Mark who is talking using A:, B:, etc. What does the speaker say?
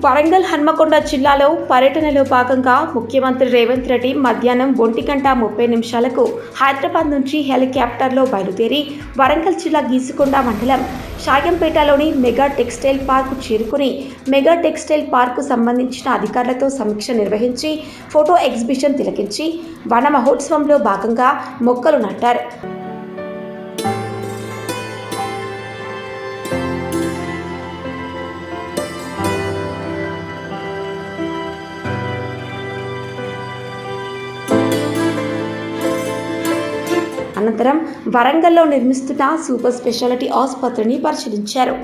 A: వరంగల్ హన్మకొండ జిల్లాలో పర్యటనలో భాగంగా ముఖ్యమంత్రి రేవంత్ రెడ్డి మధ్యాహ్నం 1:30 హైదరాబాద్ నుంచి హెలికాప్టర్లో బయలుదేరి వరంగల్ జిల్లా గీసుకొండ మండలం షాయంపేటలోని మెగా టెక్స్టైల్ పార్క్ చేరుకుని మెగా టెక్స్టైల్ పార్కు సంబంధించిన అధికారులతో సమీక్ష నిర్వహించి ఫోటో ఎగ్జిబిషన్ తిలకించి వన మహోత్సవంలో భాగంగా మొక్కలు నాటారు. అనంతరం వరంగల్లో నిర్మిస్తున్న సూపర్ స్పెషాలిటీ ఆసుపత్రిని పరిశీలించారు.